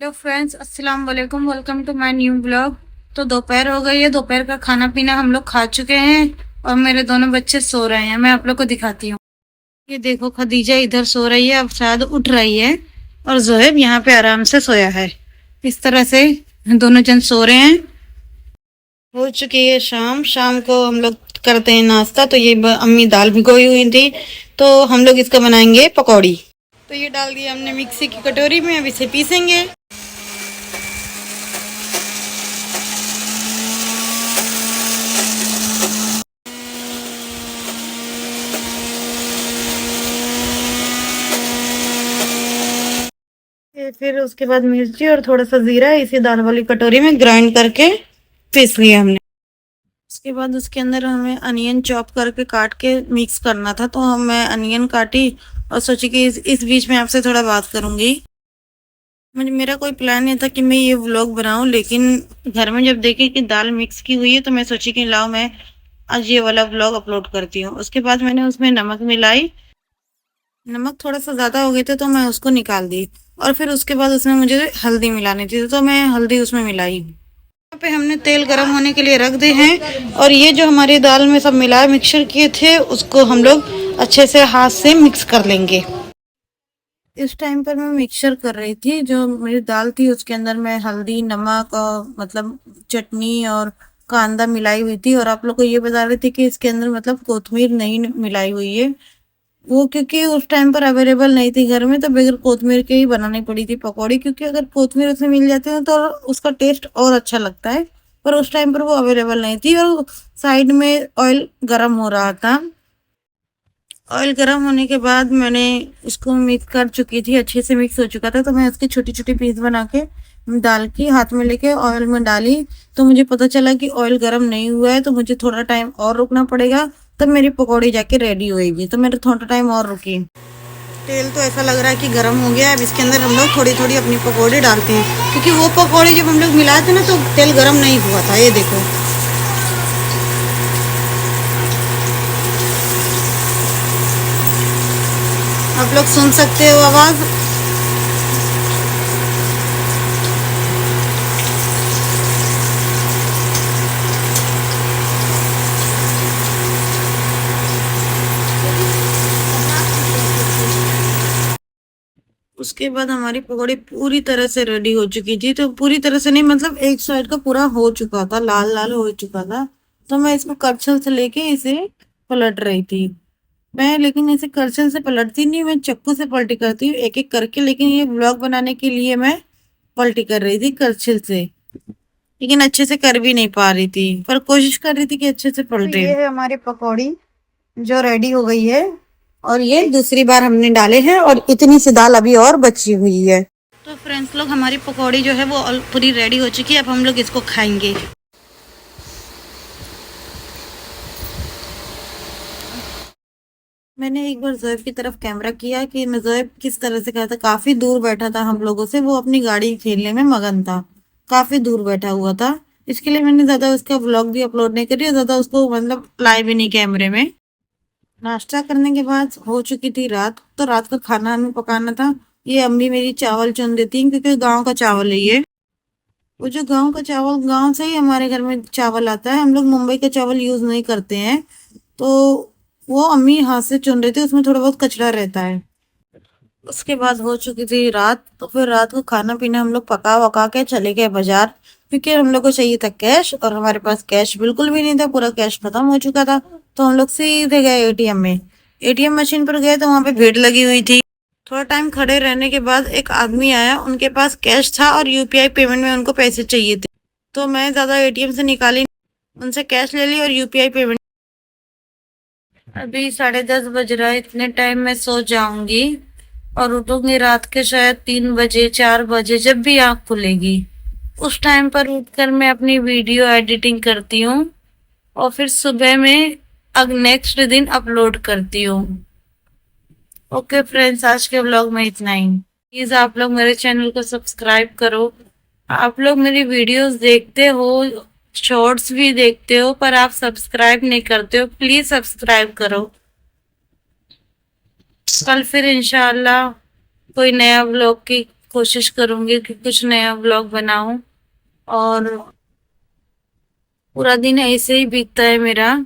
Hello friends, अस्सलाम वालेकुम। Welcome to my new blog. तो दोपहर हो गई है। दोपहर का खाना पीना हम लोग खा चुके हैं और मेरे दोनों बच्चे सो रहे हैं। मैं आप लोग को दिखाती हूँ। ये देखो, खदीजा इधर सो रही है, अब शायद उठ रही है। और जोहेब यहाँ पे आराम से सोया है। इस तरह से दोनों जन सो रहे हैं। हो चुकी है शाम। शाम को हम लोग करते हैं नाश्ता। तो ये अम्मी दाल भिगोई हुई थी, तो हम लोग इसका बनाएंगे पकौड़ी। तो ये डाल दिया हमने मिक्सी की कटोरी में, अब इसे पीसेंगे। फिर उसके बाद मिर्ची और थोड़ा सा जीरा इसी दाल वाली कटोरी में ग्राइंड करके पीस लिया हमने। उसके बाद उसके अंदर हमें अनियन चॉप करके काट के मिक्स करना था, तो मैं अनियन काटी और सोची कि इस बीच में आपसे थोड़ा बात करूंगी। मुझे मेरा कोई प्लान नहीं था कि मैं ये व्लॉग बनाऊं, लेकिन घर में जब देखी कि दाल मिक्स की हुई है तो मैं सोची कि लाओ मैं आज ये वाला व्लॉग अपलोड करती हूँ। उसके बाद मैंने उसमें नमक मिलाई। नमक थोड़ा सा ज़्यादा हो गए थे तो मैं उसको निकाल दी। और फिर उसके बाद उसमें मुझे हल्दी मिलानी थी, तो मैं हल्दी उसमें मिलाई। यहाँ पे हमने तेल गरम होने के लिए रख दे हैं, और ये जो हमारी दाल में सब मिलाए मिक्सचर किए थे उसको हम लोग अच्छे से हाथ से मिक्स कर लेंगे। इस टाइम पर मैं मिक्सचर कर रही थी। जो मेरी दाल थी उसके अंदर मैं हल्दी, नमक और मतलब चटनी और कांदा मिलाई हुई थी। और आप लोग को ये बता रही थी कि इसके अंदर मतलब कोतमीर नहीं मिलाई हुई है, वो क्योंकि उस टाइम पर अवेलेबल नहीं थी घर में, तो बगैर कोतमीर के ही बनानी पड़ी थी पकौड़ी। क्योंकि अगर कोतमीर उसमें मिल जाती है तो उसका टेस्ट और अच्छा लगता है, पर उस टाइम पर वो अवेलेबल नहीं थी। और साइड में ऑयल गरम हो रहा था। ऑयल गरम होने के बाद मैंने इसको मिक्स कर चुकी थी, अच्छे से मिक्स हो चुका था। तो मैं उसकी छोटी छोटी पीस बना के दाल की हाथ में लेके ऑयल में डाली। तो मुझे पता चला कि ऑयल गरम नहीं हुआ है, तो मुझे थोड़ा टाइम और रुकना पड़ेगा, तब मेरी पकौड़ी जाके रेडी होएगी। तो मेरे थोड़ा टाइम और रुकी। तेल तो ऐसा लग रहा है कि गर्म हो गया है। अब इसके अंदर हम लोग थोड़ी थोड़ी अपनी पकौड़ी डालते हैं, क्योंकि वो पकौड़ी जब हम लोग मिलाए थे ना तो तेल गर्म नहीं हुआ था। ये देखो, आप लोग सुन सकते हो आवाज। उसके बाद हमारी पकौड़ी पूरी तरह से रेडी हो चुकी थी। तो पूरी तरह से नहीं, मतलब एक साइड का पूरा हो चुका था, लाल लाल हो चुका था। तो मैं इसको करछल से लेके इसे पलट रही थी। मैं लेकिन इसे करछल से पलटती नहीं, मैं चाकू से पलटी करती हूँ एक एक करके। लेकिन ये ब्लॉग बनाने के लिए मैं पलटी कर रही थी करछल से, लेकिन अच्छे से कर भी नहीं पा रही थी, पर कोशिश कर रही थी कि अच्छे से पलटे। ये है हमारी पकौड़ी जो रेडी हो गई है, और ये दूसरी बार हमने डाले हैं, और इतनी सी दाल अभी और बची हुई है। तो फ्रेंड्स लोग, हमारी पकौड़ी जो है वो पूरी रेडी हो चुकी है। अब हम लोग इसको खाएंगे। मैंने एक बार जोएब की तरफ कैमरा किया कि मैं जोएब किस तरह से था। काफी दूर बैठा था हम लोगों से, वो अपनी गाड़ी खेलने में मगन था, काफी दूर बैठा हुआ था। इसके लिए मैंने ज्यादा उसका व्लॉग भी अपलोड नहीं करी, ज्यादा उसको मतलब लाए भी नहीं कैमरे में। नाश्ता करने के बाद हो चुकी थी रात, तो रात का खाना हमें पकाना था। ये अम्मी मेरी चावल चुन देती हैं, क्योंकि गांव का चावल है ये। वो जो गांव का चावल, गांव से ही हमारे घर में चावल आता है। हम लोग मुंबई का चावल यूज नहीं करते हैं। तो वो अम्मी हाथ से चुन रही थी, उसमें थोड़ा बहुत कचरा रहता है। उसके बाद हो चुकी थी रात, तो फिर रात को खाना पीना हम लोग पका वका के चले गए बाजार, क्योंकि हम लोग को चाहिए था कैश, और हमारे पास कैश बिल्कुल भी नहीं था, पूरा कैश खत्म हो चुका था। तो हम लोग सीधे गए एटीएम में। एटीएम मशीन पर गए तो वहां पे भीड़ लगी हुई थी। थोड़ा टाइम खड़े रहने के बाद एक आदमी आया, उनके पास कैश था और यूपीआई पेमेंट में उनको पैसे चाहिए थे। तो मैं ज्यादा एटीएम से निकाली, उनसे कैश ले ली और यूपीआई पेमेंट। अभी 10:30 बज रहा है, इतने टाइम में सो जाऊंगी और उठूंगी रात के शायद 3 बजे 4 बजे, जब भी आँख खुलेगी। उस टाइम पर उठकर मैं अपनी वीडियो एडिटिंग करती हूँ, और फिर सुबह में नेक्स्ट दिन अपलोड करती हूँ। ओके फ्रेंड्स, आज के ब्लॉग में इतना ही। प्लीज आप लोग मेरे चैनल को सब्सक्राइब करो। आप लोग मेरी वीडियोस देखते हो, शॉर्ट्स भी देखते हो, पर आप सब्सक्राइब नहीं करते हो। प्लीज सब्सक्राइब करो। कल फिर इंशाल्लाह कोई नया ब्लॉग की कोशिश करूंगी कि कुछ नया व्लॉग बनाऊं। और पूरा दिन ऐसे ही बीतता है मेरा।